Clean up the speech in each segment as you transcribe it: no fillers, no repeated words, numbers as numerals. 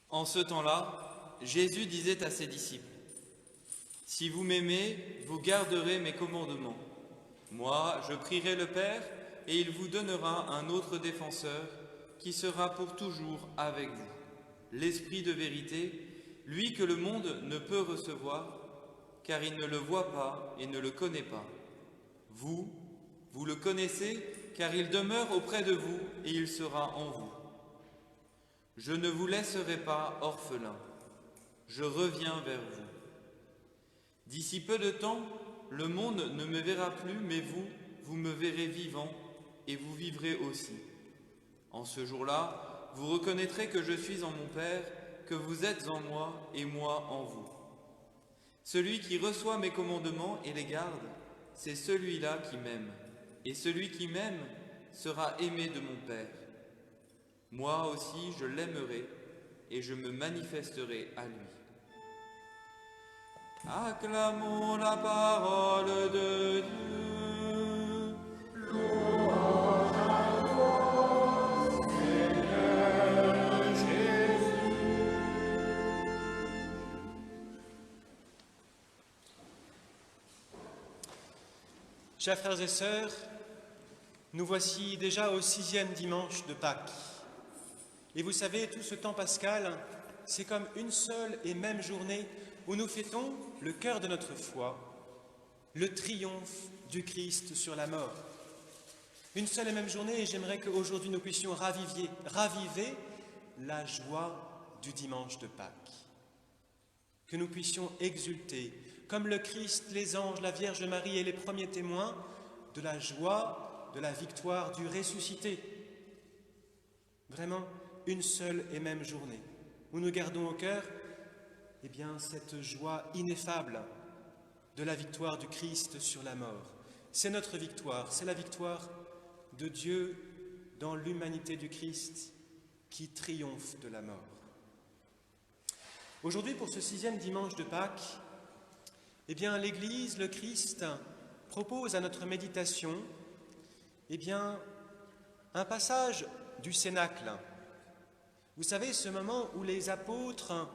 En ce temps-là, Jésus disait à ses disciples, « Si vous m'aimez, vous garderez mes commandements. Moi, je prierai le Père, et il vous donnera un autre défenseur qui sera pour toujours avec vous, l'Esprit de vérité, lui que le monde ne peut recevoir, car il ne le voit pas et ne le connaît pas. Vous, vous le connaissez, car il demeure auprès de vous et il sera en vous. Je ne vous laisserai pas orphelins, je reviens vers vous. D'ici peu de temps, le monde ne me verra plus, mais vous, vous me verrez vivant, et vous vivrez aussi. En ce jour-là, vous reconnaîtrez que je suis en mon Père, que vous êtes en moi et moi en vous. Celui qui reçoit mes commandements et les garde, c'est celui-là qui m'aime, et celui qui m'aime sera aimé de mon Père. Moi aussi je l'aimerai, et je me manifesterai à lui. Acclamons la parole de Dieu. Louange à toi, Seigneur Jésus. Chers frères et sœurs, nous voici déjà au 6e dimanche de Pâques. Et vous savez, tout ce temps pascal, c'est comme une seule et même journée où nous fêtons le cœur de notre foi, le triomphe du Christ sur la mort. Une seule et même journée, et j'aimerais qu'aujourd'hui nous puissions raviver la joie du dimanche de Pâques. Que nous puissions exulter, comme le Christ, les anges, la Vierge Marie et les premiers témoins, de la joie, de la victoire du ressuscité. Vraiment, une seule et même journée, où nous gardons au cœur cette joie ineffable de la victoire du Christ sur la mort. C'est notre victoire, c'est la victoire de Dieu dans l'humanité du Christ qui triomphe de la mort. Aujourd'hui, pour ce 6e dimanche de Pâques, l'Église, le Christ, propose à notre méditation un passage du Cénacle. Vous savez, ce moment où les apôtres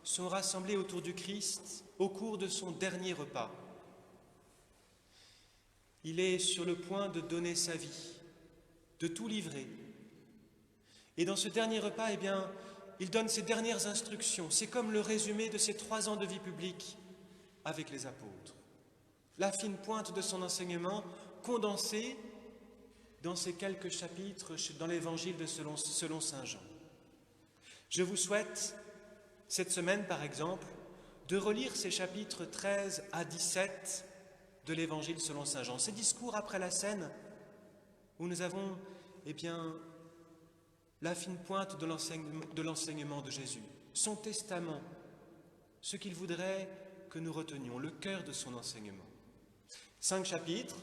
sont rassemblés autour du Christ au cours de son dernier repas. Il est sur le point de donner sa vie, de tout livrer. Et dans ce dernier repas, il donne ses dernières instructions. C'est comme le résumé de ses 3 ans de vie publique avec les apôtres. La fine pointe de son enseignement condensée dans ces quelques chapitres dans l'évangile selon saint Jean. Je vous souhaite, cette semaine par exemple, de relire ces chapitres 13 à 17 de l'évangile selon saint Jean. Ces discours après la scène où nous avons la fine pointe de l'enseignement de Jésus, son testament, ce qu'il voudrait que nous retenions, le cœur de son enseignement. 5 chapitres,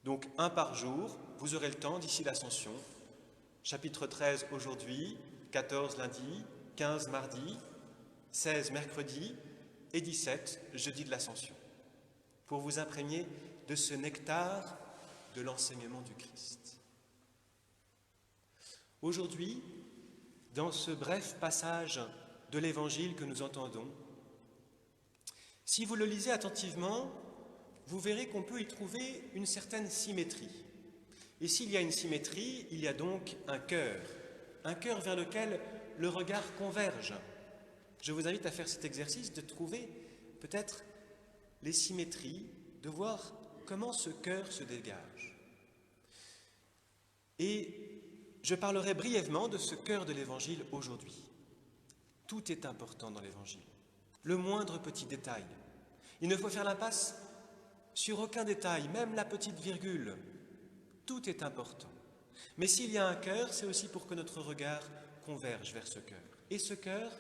donc 1 par jour, vous aurez le temps d'ici l'Ascension. Chapitre 13 aujourd'hui, 14 lundi, 15 mardi, 16 mercredi et 17 jeudi de l'Ascension, pour vous imprégner de ce nectar de l'enseignement du Christ. Aujourd'hui, dans ce bref passage de l'Évangile que nous entendons, si vous le lisez attentivement, vous verrez qu'on peut y trouver une certaine symétrie. Et s'il y a une symétrie, il y a donc un cœur vers lequel le regard converge. Je vous invite à faire cet exercice de trouver peut-être les symétries, de voir comment ce cœur se dégage. Et je parlerai brièvement de ce cœur de l'Évangile aujourd'hui. Tout est important dans l'Évangile, le moindre petit détail. Il ne faut faire l'impasse sur aucun détail, même la petite virgule. Tout est important. Mais s'il y a un cœur, c'est aussi pour que notre regard converge vers ce cœur. Et ce cœur,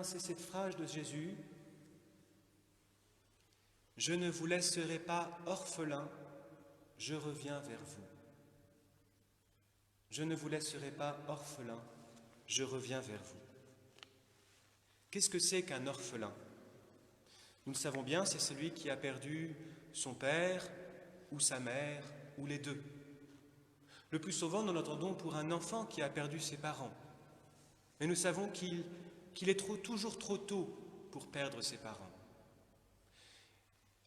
c'est cette phrase de Jésus, « Je ne vous laisserai pas orphelins, je reviens vers vous. » Je ne vous laisserai pas orphelins, je reviens vers vous. Qu'est-ce que c'est qu'un orphelin ? Nous le savons bien, c'est celui qui a perdu son père ou sa mère ou les deux. Le plus souvent, nous l'entendons pour un enfant qui a perdu ses parents. Mais nous savons qu'il est toujours trop tôt pour perdre ses parents.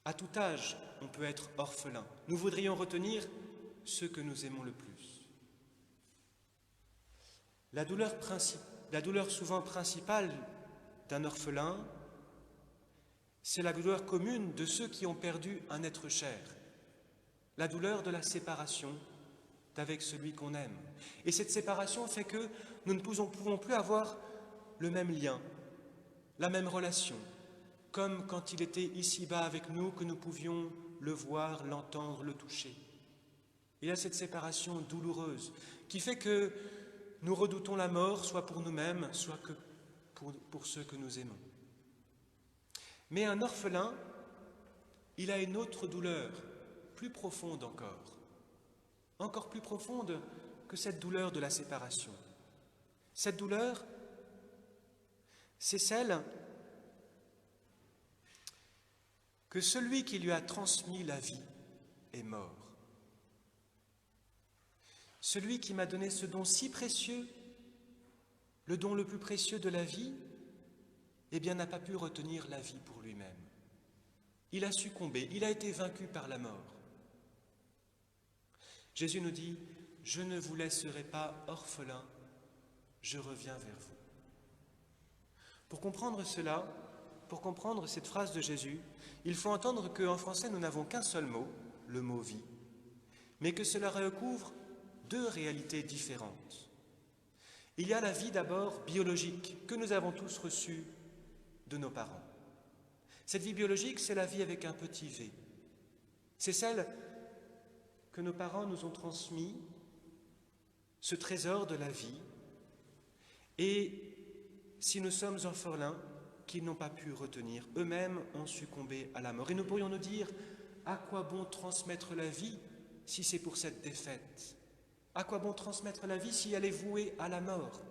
À tout âge, on peut être orphelin. Nous voudrions retenir ceux que nous aimons le plus. La douleur souvent principale d'un orphelin, c'est la douleur commune de ceux qui ont perdu un être cher, la douleur de la séparation d'avec celui qu'on aime. Et cette séparation fait que nous ne pouvons plus avoir le même lien, la même relation, comme quand il était ici-bas avec nous, que nous pouvions le voir, l'entendre, le toucher. Il y a cette séparation douloureuse qui fait que nous redoutons la mort, soit pour nous-mêmes, soit que pour ceux que nous aimons. Mais un orphelin, il a une autre douleur, plus profonde encore plus profonde que cette douleur de la séparation. Cette douleur, c'est celle que celui qui lui a transmis la vie est mort. Celui qui m'a donné ce don si précieux, le don le plus précieux de la vie, eh bien n'a pas pu retenir la vie pour lui-même. Il a succombé, il a été vaincu par la mort. Jésus nous dit, « Je ne vous laisserai pas orphelins, je reviens vers vous. » Pour comprendre cela, pour comprendre cette phrase de Jésus, il faut entendre qu'en français, nous n'avons qu'un seul mot, le mot « vie », mais que cela recouvre deux réalités différentes. Il y a la vie d'abord biologique, que nous avons tous reçue de nos parents. Cette vie biologique, c'est la vie avec un petit v. C'est celle que nos parents nous ont transmis, ce trésor de la vie, et si nous sommes orphelins, qu'ils n'ont pas pu retenir, eux-mêmes ont succombé à la mort. Et nous pourrions nous dire, à quoi bon transmettre la vie si c'est pour cette défaite? À quoi bon transmettre la vie si elle est vouée à la mort?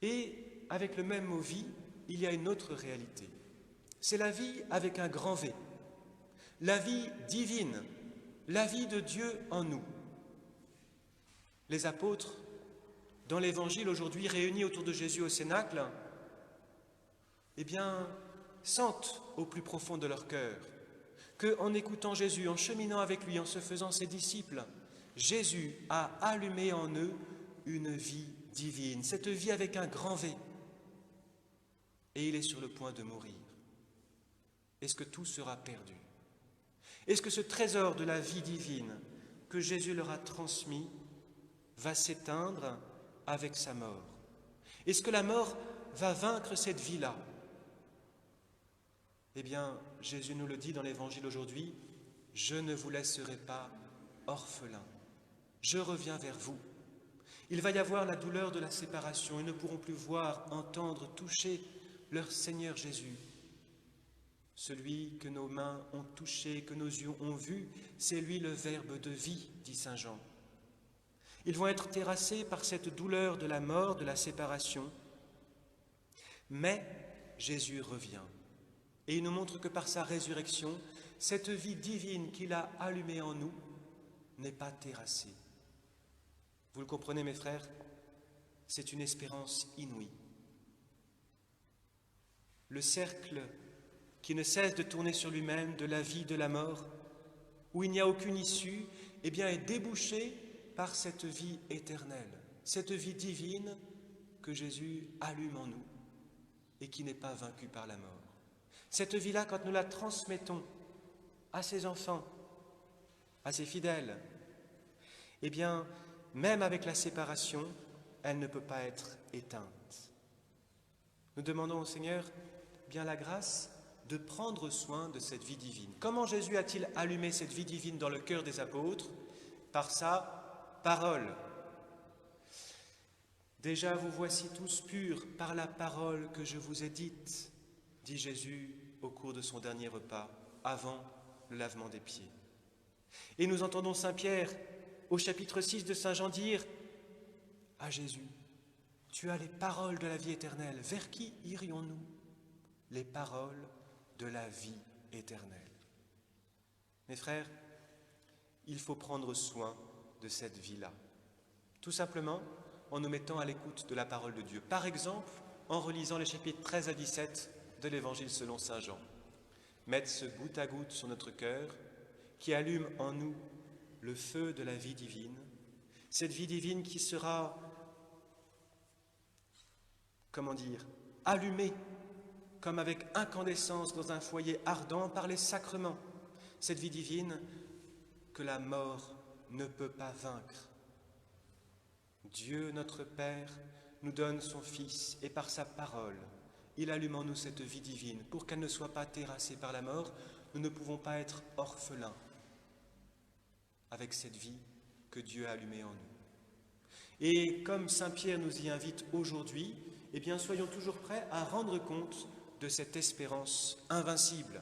Et avec le même mot « vie », il y a une autre réalité. C'est la vie avec un grand V. La vie divine, la vie de Dieu en nous. Les apôtres, dans l'Évangile aujourd'hui réunis autour de Jésus au Cénacle, eh bien, sentent au plus profond de leur cœur qu'en écoutant Jésus, en cheminant avec lui, en se faisant ses disciples, Jésus a allumé en eux une vie divine, cette vie avec un grand V. Et il est sur le point de mourir. Est-ce que tout sera perdu? Est-ce que ce trésor de la vie divine que Jésus leur a transmis va s'éteindre avec sa mort? Est-ce que la mort va vaincre cette vie-là? Eh bien, Jésus nous le dit dans l'Évangile aujourd'hui, « Je ne vous laisserai pas orphelins, je reviens vers vous. » Il va y avoir la douleur de la séparation, ils ne pourront plus voir, entendre, toucher leur Seigneur Jésus. Celui que nos mains ont touché, que nos yeux ont vu, c'est lui le Verbe de vie, dit saint Jean. Ils vont être terrassés par cette douleur de la mort, de la séparation. Mais Jésus revient. Et il nous montre que par sa résurrection, cette vie divine qu'il a allumée en nous n'est pas terrassée. Vous le comprenez, mes frères? C'est une espérance inouïe. Le cercle qui ne cesse de tourner sur lui-même, de la vie, de la mort, où il n'y a aucune issue, eh bien, est débouché par cette vie éternelle, cette vie divine que Jésus allume en nous et qui n'est pas vaincue par la mort. Cette vie-là, quand nous la transmettons à ses enfants, à ses fidèles, eh bien, même avec la séparation, elle ne peut pas être éteinte. Nous demandons au Seigneur bien la grâce de prendre soin de cette vie divine. Comment Jésus a-t-il allumé cette vie divine dans le cœur des apôtres? Par sa parole. Déjà vous voici tous purs par la parole que je vous ai dite, dit Jésus au cours de son dernier repas, avant le lavement des pieds. Et nous entendons saint Pierre, au chapitre 6 de saint Jean, dire à Jésus, « Tu as les paroles de la vie éternelle. Vers qui irions-nous? Les paroles de la vie éternelle. » Mes frères, il faut prendre soin de cette vie-là. Tout simplement en nous mettant à l'écoute de la parole de Dieu. Par exemple, en relisant les chapitres 13 à 17 de l'Évangile selon saint Jean. Mettre ce goutte à goutte sur notre cœur qui allume en nous le feu de la vie divine, cette vie divine qui sera, allumée comme avec incandescence dans un foyer ardent par les sacrements, cette vie divine que la mort ne peut pas vaincre. Dieu notre Père nous donne son Fils et par sa parole, il allume en nous cette vie divine. Pour qu'elle ne soit pas terrassée par la mort, nous ne pouvons pas être orphelins avec cette vie que Dieu a allumée en nous. Et comme saint Pierre nous y invite aujourd'hui, eh bien soyons toujours prêts à rendre compte de cette espérance invincible.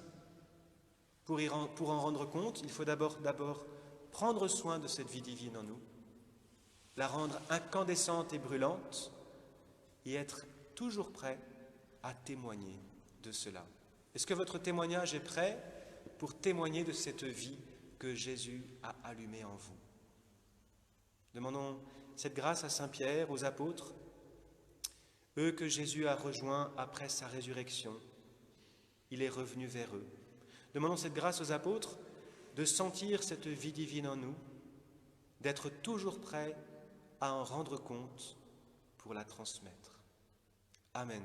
Pour en rendre compte, il faut d'abord prendre soin de cette vie divine en nous, la rendre incandescente et brûlante, et être toujours prêt à témoigner de cela. Est-ce que votre témoignage est prêt pour témoigner de cette vie que Jésus a allumée en vous? Demandons cette grâce à Saint Pierre, aux apôtres, eux que Jésus a rejoints après sa résurrection. Il est revenu vers eux. Demandons cette grâce aux apôtres de sentir cette vie divine en nous, d'être toujours prêts à en rendre compte pour la transmettre. Amen.